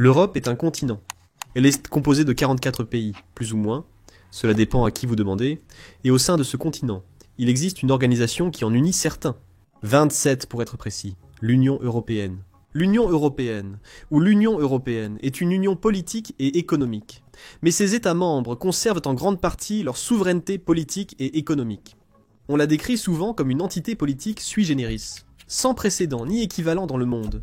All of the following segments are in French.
L'Europe est un continent. Elle est composée de 44 pays, plus ou moins, cela dépend à qui vous demandez, et au sein de ce continent, il existe une organisation qui en unit certains. 27 pour être précis, l'Union européenne. L'Union européenne, ou l'Union européenne, est une union politique et économique. Mais ses États membres conservent en grande partie leur souveraineté politique et économique. On la décrit souvent comme une entité politique sui generis, sans précédent ni équivalent dans le monde,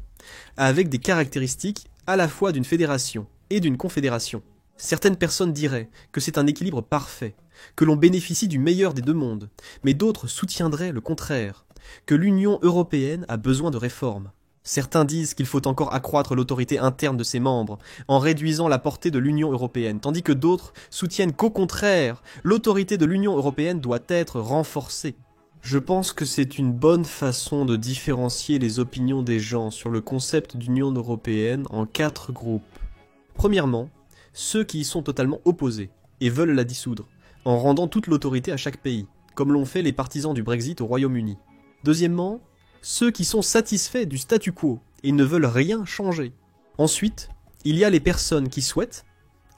avec des caractéristiques à la fois d'une fédération et d'une confédération. Certaines personnes diraient que c'est un équilibre parfait, que l'on bénéficie du meilleur des deux mondes, mais d'autres soutiendraient le contraire, que l'Union européenne a besoin de réformes. Certains disent qu'il faut encore accroître l'autorité interne de ses membres, en réduisant la portée de l'Union européenne, tandis que d'autres soutiennent qu'au contraire, l'autorité de l'Union européenne doit être renforcée. Je pense que c'est une bonne façon de différencier les opinions des gens sur le concept d'Union européenne en 4 groupes. Premièrement, ceux qui y sont totalement opposés et veulent la dissoudre, en rendant toute l'autorité à chaque pays, comme l'ont fait les partisans du Brexit au Royaume-Uni. Deuxièmement, ceux qui sont satisfaits du statu quo et ne veulent rien changer. Ensuite, il y a les personnes qui souhaitent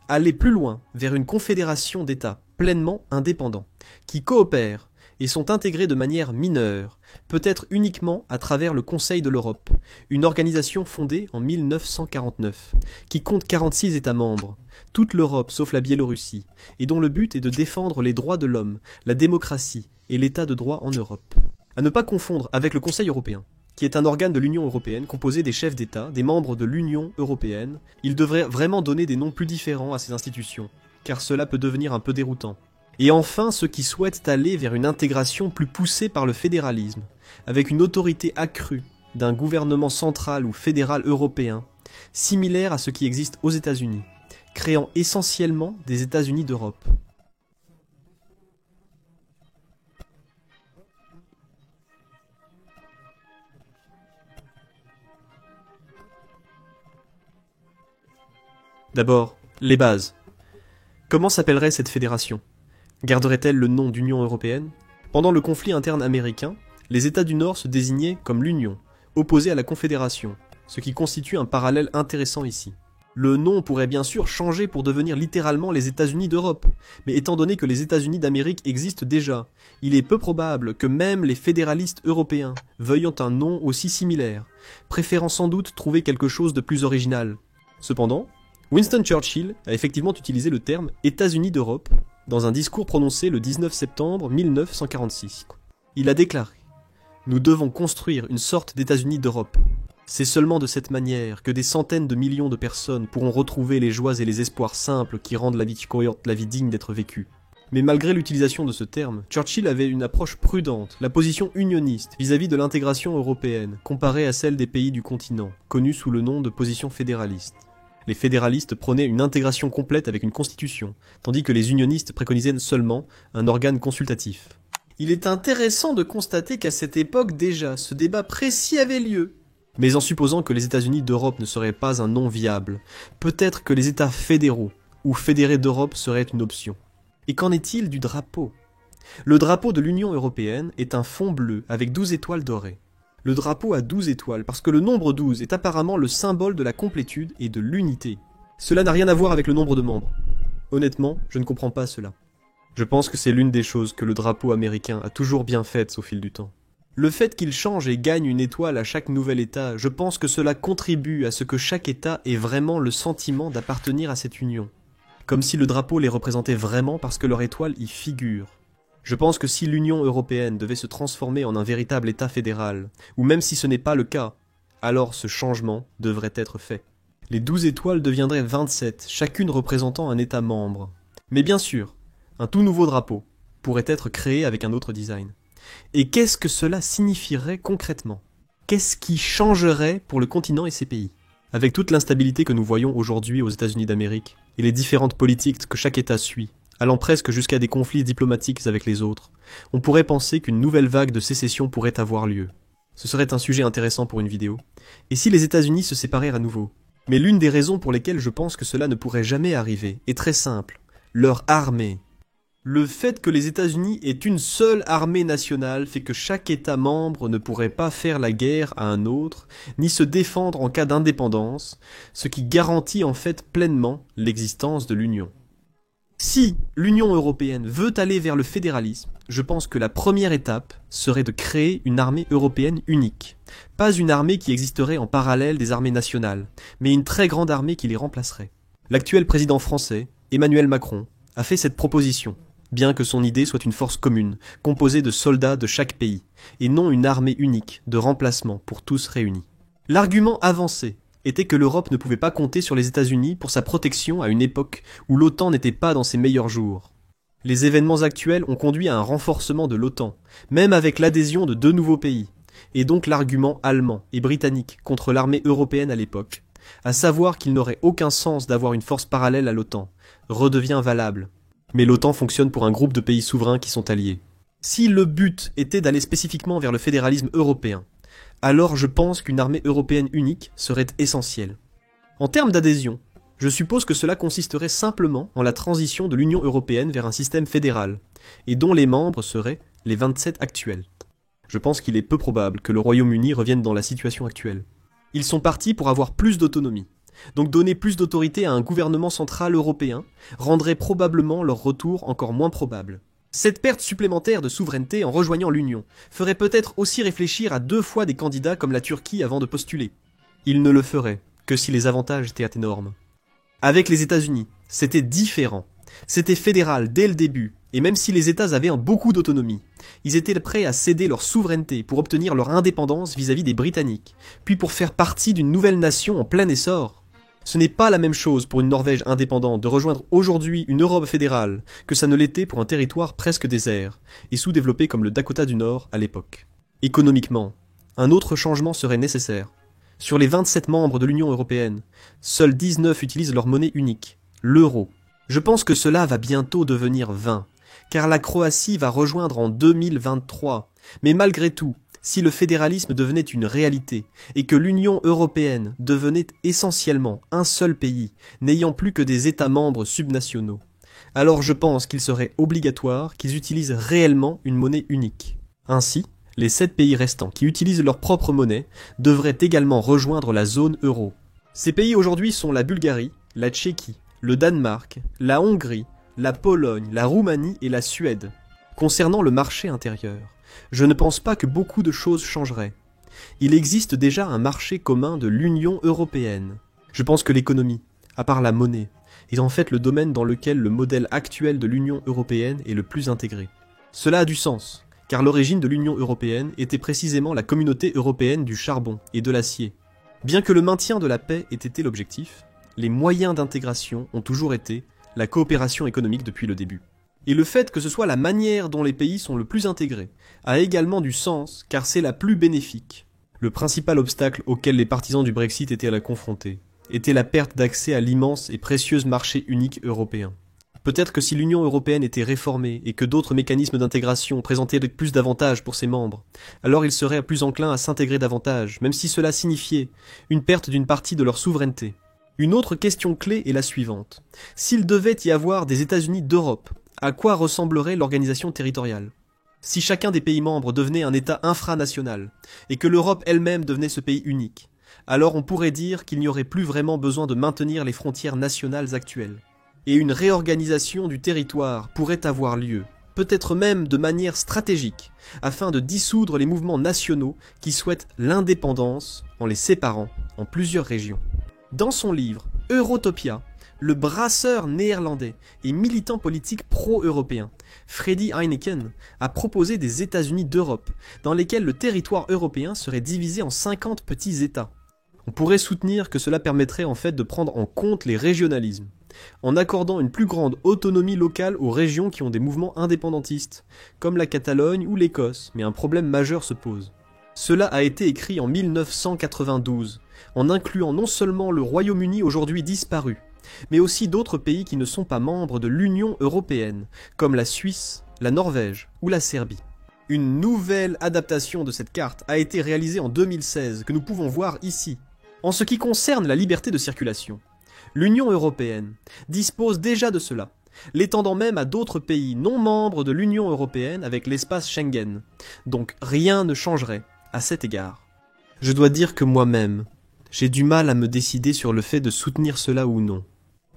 aller plus loin vers une confédération d'États pleinement indépendants, qui coopèrent et sont intégrés de manière mineure, peut-être uniquement à travers le Conseil de l'Europe, une organisation fondée en 1949, qui compte 46 États membres, toute l'Europe sauf la Biélorussie, et dont le but est de défendre les droits de l'homme, la démocratie et l'état de droit en Europe. À ne pas confondre avec le Conseil européen, qui est un organe de l'Union européenne composé des chefs d'État, des membres de l'Union européenne. Il devrait vraiment donner des noms plus différents à ces institutions, car cela peut devenir un peu déroutant. Et enfin, ceux qui souhaitent aller vers une intégration plus poussée par le fédéralisme, avec une autorité accrue d'un gouvernement central ou fédéral européen, similaire à ce qui existe aux États-Unis, créant essentiellement des États-Unis d'Europe. D'abord, les bases. Comment s'appellerait cette fédération ? Garderait-elle le nom d'Union européenne ? Pendant le conflit interne américain, les États du Nord se désignaient comme l'Union, opposés à la Confédération, ce qui constitue un parallèle intéressant ici. Le nom pourrait bien sûr changer pour devenir littéralement les États-Unis d'Europe, mais étant donné que les États-Unis d'Amérique existent déjà, il est peu probable que même les fédéralistes européens veuillent un nom aussi similaire, préférant sans doute trouver quelque chose de plus original. Cependant, Winston Churchill a effectivement utilisé le terme « États-Unis d'Europe » dans un discours prononcé le 19 septembre 1946. Il a déclaré « Nous devons construire une sorte d'États-Unis d'Europe. C'est seulement de cette manière que des centaines de millions de personnes pourront retrouver les joies et les espoirs simples qui rendent la vie cohérente, la vie digne d'être vécue. » Mais malgré l'utilisation de ce terme, Churchill avait une approche prudente, la position unioniste vis-à-vis de l'intégration européenne, comparée à celle des pays du continent, connue sous le nom de position fédéraliste. Les fédéralistes prônaient une intégration complète avec une constitution, tandis que les unionistes préconisaient seulement un organe consultatif. Il est intéressant de constater qu'à cette époque déjà, ce débat précis avait lieu. Mais en supposant que les États-Unis d'Europe ne seraient pas un nom viable, peut-être que les États fédéraux ou fédérés d'Europe seraient une option. Et qu'en est-il du drapeau ? Le drapeau de l'Union européenne est un fond bleu avec 12 étoiles dorées. Le drapeau a 12 étoiles parce que le nombre 12 est apparemment le symbole de la complétude et de l'unité. Cela n'a rien à voir avec le nombre de membres. Honnêtement, je ne comprends pas cela. Je pense que c'est l'une des choses que le drapeau américain a toujours bien faites au fil du temps. Le fait qu'il change et gagne une étoile à chaque nouvel État, je pense que cela contribue à ce que chaque État ait vraiment le sentiment d'appartenir à cette union. Comme si le drapeau les représentait vraiment parce que leur étoile y figure. Je pense que si l'Union européenne devait se transformer en un véritable État fédéral, ou même si ce n'est pas le cas, alors ce changement devrait être fait. Les 12 étoiles deviendraient 27, chacune représentant un État membre. Mais bien sûr, un tout nouveau drapeau pourrait être créé avec un autre design. Et qu'est-ce que cela signifierait concrètement ? Qu'est-ce qui changerait pour le continent et ses pays ? Avec toute l'instabilité que nous voyons aujourd'hui aux États-Unis d'Amérique, et les différentes politiques que chaque État suit, allant presque jusqu'à des conflits diplomatiques avec les autres, on pourrait penser qu'une nouvelle vague de sécession pourrait avoir lieu. Ce serait un sujet intéressant pour une vidéo. Et si les États-Unis se séparaient à nouveau ? Mais l'une des raisons pour lesquelles je pense que cela ne pourrait jamais arriver est très simple. Leur armée. Le fait que les États-Unis aient une seule armée nationale fait que chaque État membre ne pourrait pas faire la guerre à un autre, ni se défendre en cas d'indépendance, ce qui garantit en fait pleinement l'existence de l'Union. Si l'Union européenne veut aller vers le fédéralisme, je pense que la première étape serait de créer une armée européenne unique. Pas une armée qui existerait en parallèle des armées nationales, mais une très grande armée qui les remplacerait. L'actuel président français, Emmanuel Macron, a fait cette proposition, bien que son idée soit une force commune, composée de soldats de chaque pays, et non une armée unique de remplacement pour tous réunis. L'argument avancé était que l'Europe ne pouvait pas compter sur les États-Unis pour sa protection à une époque où l'OTAN n'était pas dans ses meilleurs jours. Les événements actuels ont conduit à un renforcement de l'OTAN, même avec l'adhésion de 2 nouveaux pays, et donc l'argument allemand et britannique contre l'armée européenne à l'époque, à savoir qu'il n'aurait aucun sens d'avoir une force parallèle à l'OTAN, redevient valable. Mais l'OTAN fonctionne pour un groupe de pays souverains qui sont alliés. Si le but était d'aller spécifiquement vers le fédéralisme européen, alors je pense qu'une armée européenne unique serait essentielle. En termes d'adhésion, je suppose que cela consisterait simplement en la transition de l'Union européenne vers un système fédéral, et dont les membres seraient les 27 actuels. Je pense qu'il est peu probable que le Royaume-Uni revienne dans la situation actuelle. Ils sont partis pour avoir plus d'autonomie, donc donner plus d'autorité à un gouvernement central européen rendrait probablement leur retour encore moins probable. Cette perte supplémentaire de souveraineté en rejoignant l'Union ferait peut-être aussi réfléchir à 2 fois des candidats comme la Turquie avant de postuler. Ils ne le feraient que si les avantages étaient énormes. Avec les États-Unis, c'était différent. C'était fédéral dès le début, et même si les États avaient beaucoup d'autonomie, ils étaient prêts à céder leur souveraineté pour obtenir leur indépendance vis-à-vis des Britanniques, puis pour faire partie d'une nouvelle nation en plein essor. Ce n'est pas la même chose pour une Norvège indépendante de rejoindre aujourd'hui une Europe fédérale que ça ne l'était pour un territoire presque désert et sous-développé comme le Dakota du Nord à l'époque. Économiquement, un autre changement serait nécessaire. Sur les 27 membres de l'Union européenne, seuls 19 utilisent leur monnaie unique, l'euro. Je pense que cela va bientôt devenir 20, car la Croatie va rejoindre en 2023. Mais malgré tout, si le fédéralisme devenait une réalité et que l'Union européenne devenait essentiellement un seul pays, n'ayant plus que des États membres subnationaux, alors je pense qu'il serait obligatoire qu'ils utilisent réellement une monnaie unique. Ainsi, les 7 pays restants qui utilisent leur propre monnaie devraient également rejoindre la zone euro. Ces pays aujourd'hui sont la Bulgarie, la Tchéquie, le Danemark, la Hongrie, la Pologne, la Roumanie et la Suède. Concernant le marché intérieur, je ne pense pas que beaucoup de choses changeraient. Il existe déjà un marché commun de l'Union européenne. Je pense que l'économie, à part la monnaie, est en fait le domaine dans lequel le modèle actuel de l'Union européenne est le plus intégré. Cela a du sens, car l'origine de l'Union européenne était précisément la communauté européenne du charbon et de l'acier. Bien que le maintien de la paix ait été l'objectif, les moyens d'intégration ont toujours été la coopération économique depuis le début. Et le fait que ce soit la manière dont les pays sont le plus intégrés a également du sens car c'est la plus bénéfique. Le principal obstacle auquel les partisans du Brexit étaient à la confronter était la perte d'accès à l'immense et précieux marché unique européen. Peut-être que si l'Union européenne était réformée et que d'autres mécanismes d'intégration présentaient plus d'avantages pour ses membres, alors ils seraient plus enclins à s'intégrer davantage, même si cela signifiait une perte d'une partie de leur souveraineté. Une autre question clé est la suivante. S'il devait y avoir des États-Unis d'Europe, à quoi ressemblerait l'organisation territoriale? Si chacun des pays membres devenait un État infranational, et que l'Europe elle-même devenait ce pays unique, alors on pourrait dire qu'il n'y aurait plus vraiment besoin de maintenir les frontières nationales actuelles. Et une réorganisation du territoire pourrait avoir lieu, peut-être même de manière stratégique, afin de dissoudre les mouvements nationaux qui souhaitent l'indépendance en les séparant en plusieurs régions. Dans son livre Eurotopia, le brasseur néerlandais et militant politique pro-européen, Freddy Heineken, a proposé des États-Unis d'Europe, dans lesquels le territoire européen serait divisé en 50 petits États. On pourrait soutenir que cela permettrait en fait de prendre en compte les régionalismes, en accordant une plus grande autonomie locale aux régions qui ont des mouvements indépendantistes, comme la Catalogne ou l'Écosse, mais un problème majeur se pose. Cela a été écrit en 1992, en incluant non seulement le Royaume-Uni aujourd'hui disparu, mais aussi d'autres pays qui ne sont pas membres de l'Union européenne, comme la Suisse, la Norvège ou la Serbie. Une nouvelle adaptation de cette carte a été réalisée en 2016, que nous pouvons voir ici. En ce qui concerne la liberté de circulation, l'Union européenne dispose déjà de cela, l'étendant même à d'autres pays non membres de l'Union européenne avec l'espace Schengen. Donc rien ne changerait à cet égard. Je dois dire que moi-même, j'ai du mal à me décider sur le fait de soutenir cela ou non.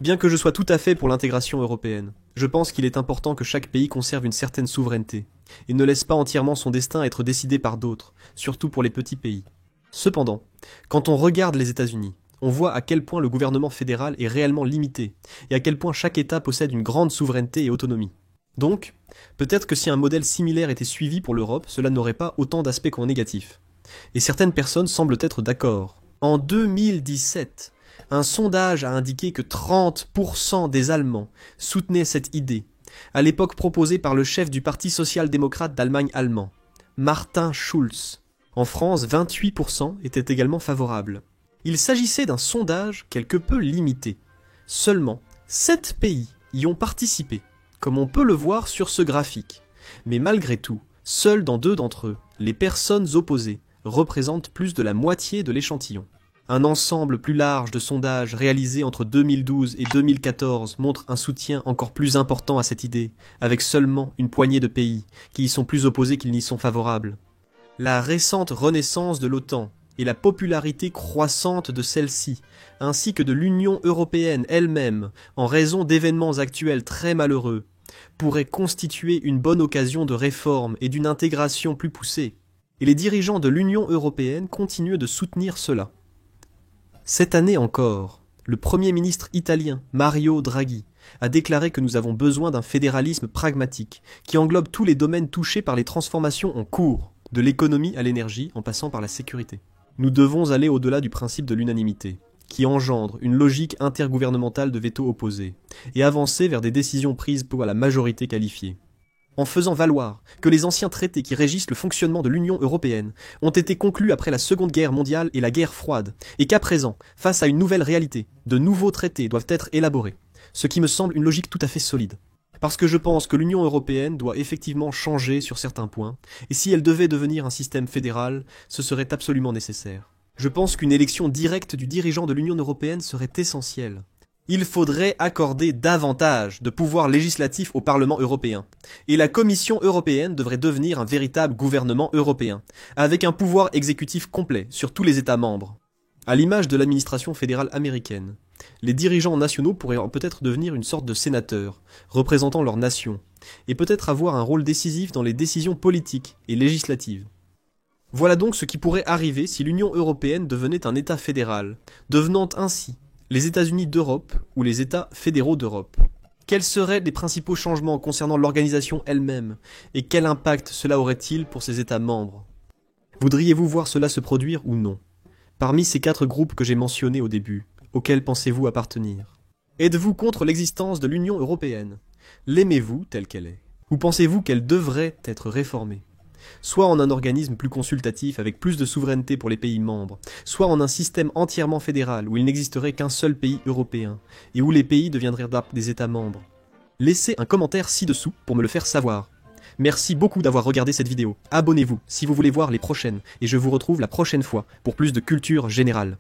Bien que je sois tout à fait pour l'intégration européenne, je pense qu'il est important que chaque pays conserve une certaine souveraineté, et ne laisse pas entièrement son destin être décidé par d'autres, surtout pour les petits pays. Cependant, quand on regarde les États-Unis, on voit à quel point le gouvernement fédéral est réellement limité, et à quel point chaque État possède une grande souveraineté et autonomie. Donc, peut-être que si un modèle similaire était suivi pour l'Europe, cela n'aurait pas autant d'aspects qu'en négatif. Et certaines personnes semblent être d'accord. En 2017, un sondage a indiqué que 30% des Allemands soutenaient cette idée, à l'époque proposée par le chef du Parti social-démocrate d'Allemagne allemand, Martin Schulz. En France, 28% étaient également favorables. Il s'agissait d'un sondage quelque peu limité. Seulement 7 pays y ont participé, comme on peut le voir sur ce graphique. Mais malgré tout, seuls dans 2 d'entre eux, les personnes opposées représentent plus de la moitié de l'échantillon. Un ensemble plus large de sondages réalisés entre 2012 et 2014 montre un soutien encore plus important à cette idée, avec seulement une poignée de pays qui y sont plus opposés qu'ils n'y sont favorables. La récente renaissance de l'OTAN et la popularité croissante de celle-ci, ainsi que de l'Union européenne elle-même, en raison d'événements actuels très malheureux, pourraient constituer une bonne occasion de réforme et d'une intégration plus poussée. Et les dirigeants de l'Union européenne continuent de soutenir cela. Cette année encore, le Premier ministre italien, Mario Draghi, a déclaré que nous avons besoin d'un fédéralisme pragmatique, qui englobe tous les domaines touchés par les transformations en cours, de l'économie à l'énergie en passant par la sécurité. Nous devons aller au-delà du principe de l'unanimité, qui engendre une logique intergouvernementale de veto opposé, et avancer vers des décisions prises pour la majorité qualifiée. En faisant valoir que les anciens traités qui régissent le fonctionnement de l'Union européenne ont été conclus après la Seconde Guerre mondiale et la guerre froide, et qu'à présent, face à une nouvelle réalité, de nouveaux traités doivent être élaborés, ce qui me semble une logique tout à fait solide. Parce que je pense que l'Union européenne doit effectivement changer sur certains points, et si elle devait devenir un système fédéral, ce serait absolument nécessaire. Je pense qu'une élection directe du dirigeant de l'Union européenne serait essentielle. Il faudrait accorder davantage de pouvoir législatif au Parlement européen, et la Commission européenne devrait devenir un véritable gouvernement européen, avec un pouvoir exécutif complet sur tous les États membres. À l'image de l'administration fédérale américaine, les dirigeants nationaux pourraient peut-être devenir une sorte de sénateurs, représentant leur nation, et peut-être avoir un rôle décisif dans les décisions politiques et législatives. Voilà donc ce qui pourrait arriver si l'Union européenne devenait un État fédéral, devenant ainsi les États-Unis d'Europe ou les États fédéraux d'Europe. Quels seraient les principaux changements concernant l'organisation elle-même, et quel impact cela aurait-il pour ses États membres? Voudriez-vous voir cela se produire ou non? Parmi ces 4 groupes que j'ai mentionnés au début, auxquels pensez-vous appartenir? Êtes-vous contre l'existence de l'Union européenne? L'aimez-vous telle qu'elle est? Ou pensez-vous qu'elle devrait être réformée? Soit en un organisme plus consultatif avec plus de souveraineté pour les pays membres, soit en un système entièrement fédéral où il n'existerait qu'un seul pays européen, et où les pays deviendraient des États membres. Laissez un commentaire ci-dessous pour me le faire savoir. Merci beaucoup d'avoir regardé cette vidéo. Abonnez-vous si vous voulez voir les prochaines, et je vous retrouve la prochaine fois pour plus de culture générale.